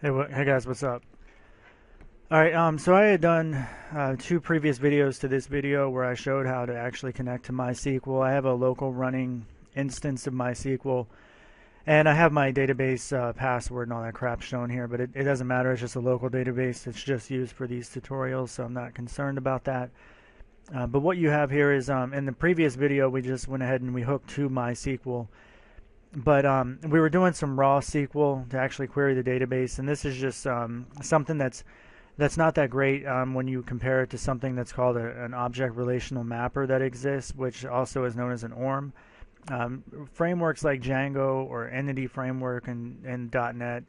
Hey guys, what's up? All right, so I had done two previous videos to this video where I showed how to actually connect to MySQL. I have a local running instance of MySQL, and I have my database password and all that crap shown here, but it doesn't matter. It's just a local database. It's just used for these tutorials, so I'm not concerned about that. But what you have here is in the previous video, we just went ahead and we hooked to MySQL. But we were doing some raw SQL to actually query the database, and this is just something that's not that great when you compare it to something that's called an object relational mapper that exists, which also is known as an ORM. Frameworks like Django or Entity Framework and .NET,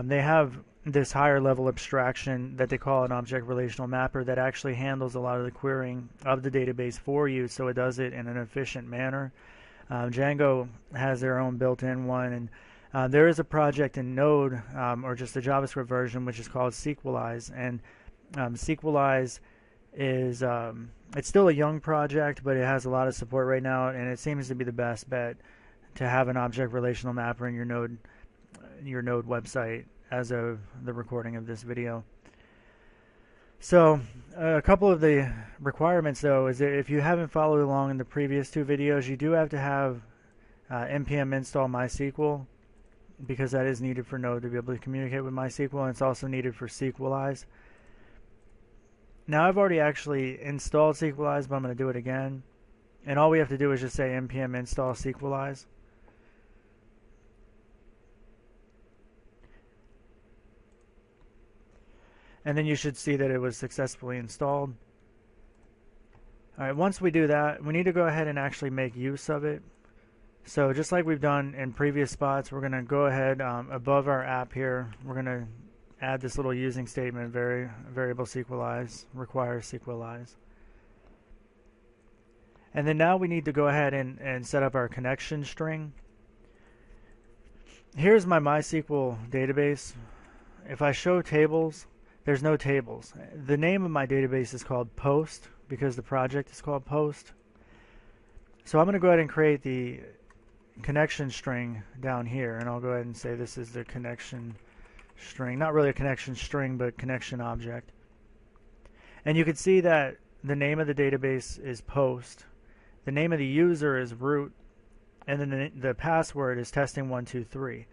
they have this higher level abstraction that they call an object relational mapper that actually handles a lot of the querying of the database for you, so it does it in an efficient manner. Django has their own built-in one, and there is a project in Node, or just a JavaScript version, which is called Sequelize. And Sequelize is it's still a young project, but it has a lot of support right now, and it seems to be the best bet to have an object relational mapper in your Node website as of the recording of this video. So a couple of the requirements, though, is that if you haven't followed along in the previous two videos, you do have to have npm install MySQL, because that is needed for Node to be able to communicate with MySQL, and it's also needed for Sequelize. Now I've already actually installed Sequelize, but I'm going to do it again. And all we have to do is just say npm install Sequelize. And then you should see that it was successfully installed. Alright, once we do that, we need to go ahead and actually make use of it. So just like we've done in previous spots, we're going to go ahead above our app here. We're going to add this little using statement, variable Sequelize, requires Sequelize. And then now we need to go ahead and set up our connection string. Here's my MySQL database. If I show tables, there's no tables. The name of my database is called Post because the project is called Post. So I'm going to go ahead and create the connection string down here, and I'll go ahead and say this is the connection string. Not really a connection string, but connection object. And you can see that the name of the database is Post. The name of the user is root, and then the password is testing123.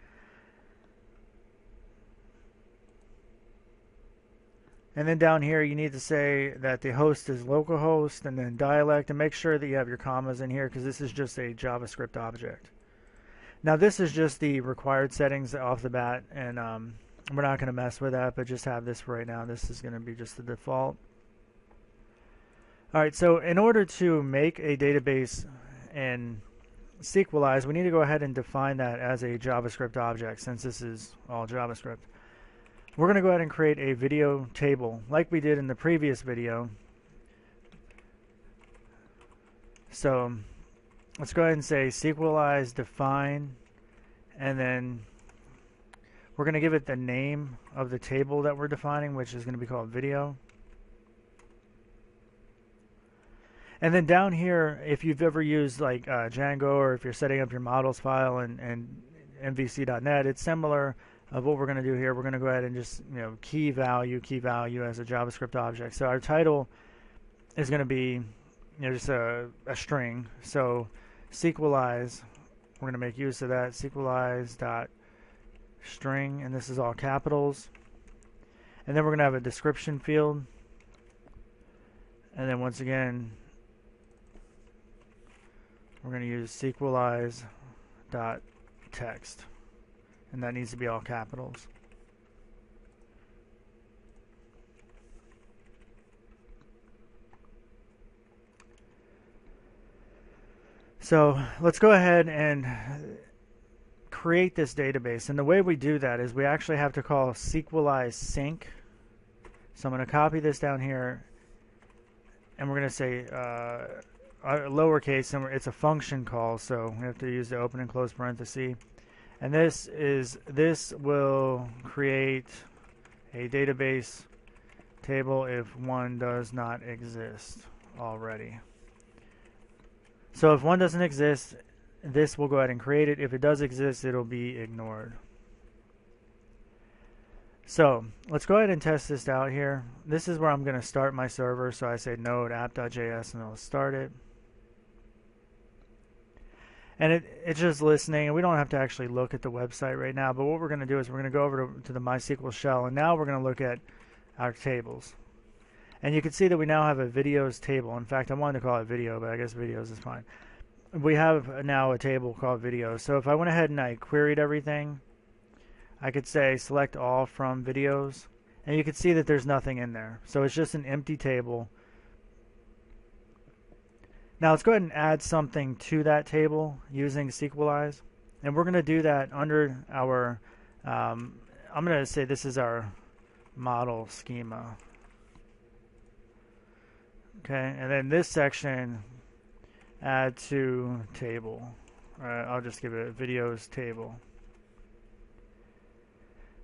And then down here you need to say that the host is localhost and then dialect, and make sure that you have your commas in here because this is just a JavaScript object. Now this is just the required settings off the bat, and we're not going to mess with that, but just have this for right now. This is going to be just the default. Alright, so in order to make a database in Sequelize, we need to go ahead and define that as a JavaScript object since this is all JavaScript. We're going to go ahead and create a video table like we did in the previous video. So let's go ahead and say Sequelize define, and then we're going to give it the name of the table that we're defining, which is going to be called video. And then down here, if you've ever used like Django, or if you're setting up your models file and MVC.NET, it's similar. Of what we're going to do here, we're going to go ahead and just key value as a JavaScript object. So our title is going to be just a string. So Sequelize, we're going to make use of that. Sequelize dot string, and this is all capitals. And then we're going to have a description field. And then once again, we're going to use Sequelize dot text. And that needs to be all capitals. So let's go ahead and create this database. And the way we do that is we actually have to call Sequelize sync. So I'm going to copy this down here, and we're going to say lowercase, and it's a function call, so we have to use the open and close parenthesis. And this will create a database table if one does not exist already. So if one doesn't exist, this will go ahead and create it. If it does exist, it'll be ignored. So let's go ahead and test this out here. This is where I'm going to start my server. So I say node app.js and it'll start it. And it's just listening, and we don't have to actually look at the website right now. But what we're going to do is we're going to go over to the MySQL shell, and now we're going to look at our tables. And you can see that we now have a videos table. In fact, I wanted to call it video, but I guess videos is fine. We have now a table called videos. So if I went ahead and I queried everything, I could say select all from videos, and you can see that there's nothing in there. So it's just an empty table. Now let's go ahead and add something to that table using Sequelize, and we're going to do that under our, I'm going to say this is our model schema. Okay, and then this section, add to table. I'll just give it a videos table.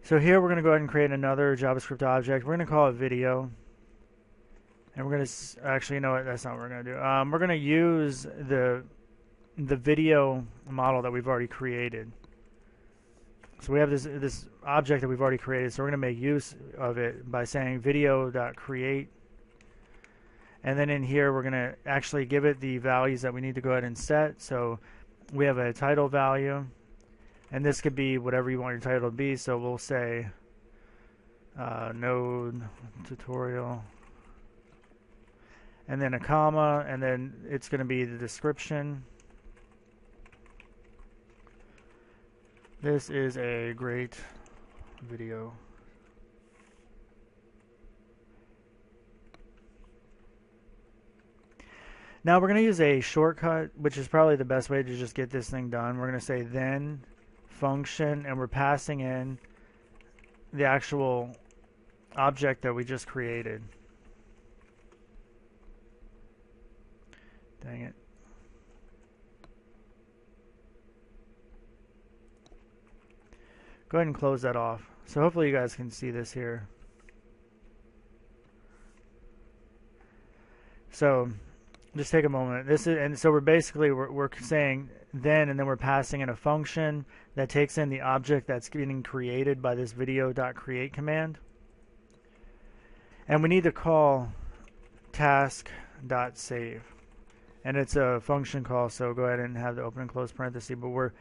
So here we're going to go ahead and create another JavaScript object. We're going to call it video. And we're going to, actually, you know what, that's not what we're going to do. We're going to use the video model that we've already created. So we have this object that we've already created. So we're going to make use of it by saying video.create. And then in here, we're going to actually give it the values that we need to go ahead and set. So we have a title value. And this could be whatever you want your title to be. So we'll say node tutorial. And then a comma. And then it's going to be the description. This is a great video. Now we're going to use a shortcut, which is probably the best way to just get this thing done. We're going to say then function, and we're passing in the actual object that we just created. Dang it. Go ahead and close that off. So hopefully you guys can see this here. So just take a moment. This is, and so we're basically we're saying then, and then we're passing in a function that takes in the object that's getting created by this video.create command. And we need to call task.save. And it's a function call, so go ahead and have the open and close parenthesis, but we're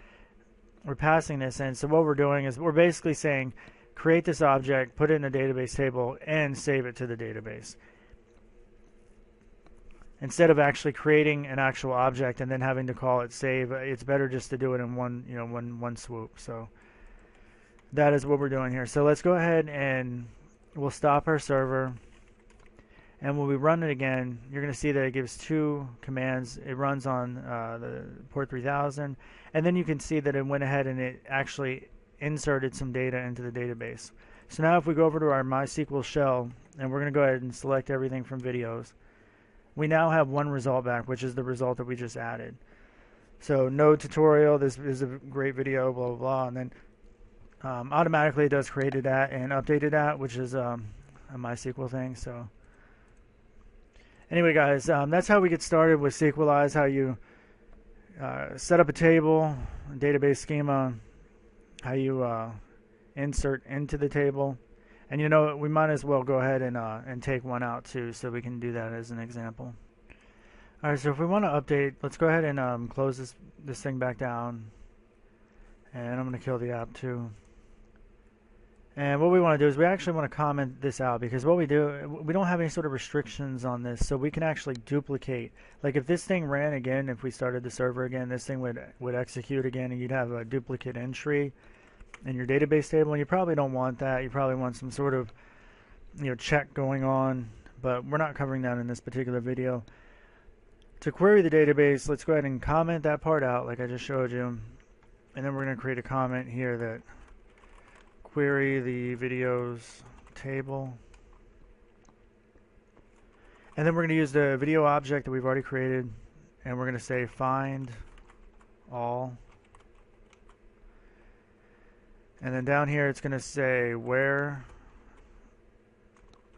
passing this in. So what we're doing is we're basically saying create this object, put it in a database table, and save it to the database. Instead of actually creating an actual object and then having to call it save, it's better just to do it in one swoop. So that is what we're doing here. So let's go ahead and we'll stop our server. And when we run it again, you're going to see that it gives two commands. It runs on the port 3000, and then you can see that it went ahead and it actually inserted some data into the database. So now if we go over to our MySQL shell, and we're going to go ahead and select everything from videos, we now have one result back, which is the result that we just added. So node tutorial, this is a great video, blah, blah, blah, and then automatically it does created that and updated that, which is a MySQL thing. So anyway, guys, that's how we get started with Sequelize, how you set up a table, a database schema, how you insert into the table. And you know, we might as well go ahead and take one out too, so we can do that as an example. All right, so if we want to update, let's go ahead and close this thing back down. And I'm going to kill the app too. And what we want to do is we actually want to comment this out, because what we do, we don't have any sort of restrictions on this, so we can actually duplicate. Like if this thing ran again, if we started the server again, this thing would execute again, and you'd have a duplicate entry in your database table, and you probably don't want that. You probably want some sort of check going on, but we're not covering that in this particular video. To query the database, let's go ahead and comment that part out like I just showed you, and then we're going to create a comment here that query the videos table, and then we're going to use the video object that we've already created, and we're going to say find all. And then down here it's going to say where,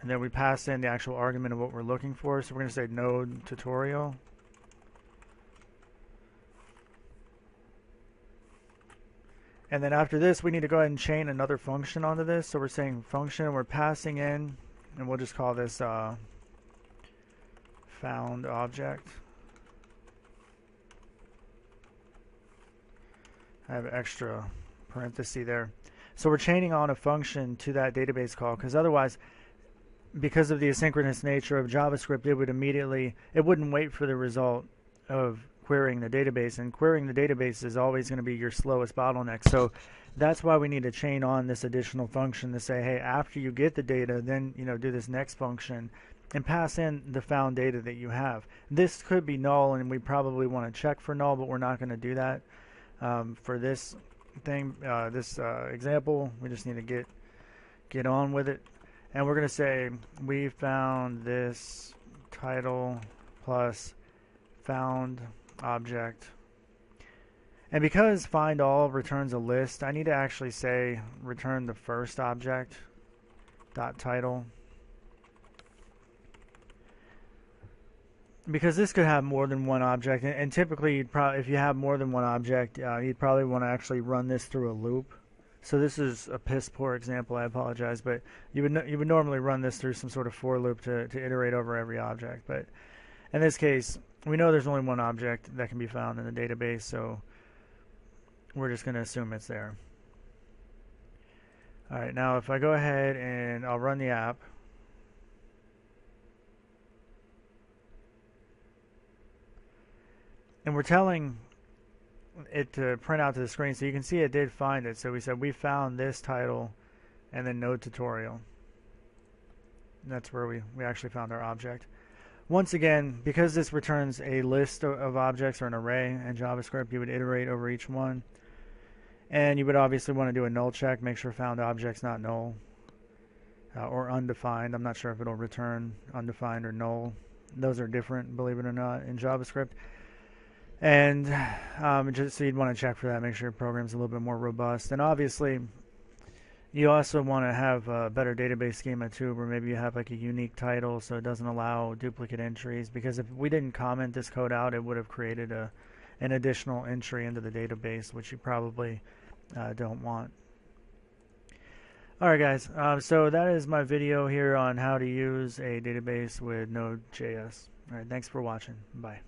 and then we pass in the actual argument of what we're looking for. So we're going to say node tutorial. And then after this, we need to go ahead and chain another function onto this. So we're saying function, we're passing in, and we'll just call this found object. I have extra parenthesis there. So we're chaining on a function to that database call, because otherwise, because of the asynchronous nature of JavaScript, it wouldn't wait for the result of querying the database, and querying the database is always going to be your slowest bottleneck. So that's why we need to chain on this additional function to say, hey, after you get the data, then do this next function and pass in the found data that you have. This could be null, and we probably want to check for null, but we're not going to do that for this thing, example. We just need to get on with it, and we're going to say we found this title plus found object. And because find all returns a list, I need to actually say return the first object dot title, because this could have more than one object, and typically if you have more than one object, you'd probably want to actually run this through a loop. So this is a piss poor example, I apologize, but you would normally run this through some sort of for loop to iterate over every object. But in this case, we know there's only one object that can be found in the database, so we're just going to assume it's there. Alright, now if I go ahead and I'll run the app, and we're telling it to print out to the screen, so you can see it did find it. So we said we found this title and then node tutorial. And that's where we actually found our object. Once again, because this returns a list of objects or an array in JavaScript, you would iterate over each one. And you would obviously want to do a null check, make sure found object's not null or undefined. I'm not sure if it'll return undefined or null. Those are different, believe it or not, in JavaScript. And just so you'd want to check for that, make sure your program's a little bit more robust. And obviously, you also want to have a better database schema too, where maybe you have like a unique title so it doesn't allow duplicate entries, because if we didn't comment this code out, it would have created an additional entry into the database, which you probably don't want. Alright guys, so that is my video here on how to use a database with Node.JS. Alright, thanks for watching. Bye.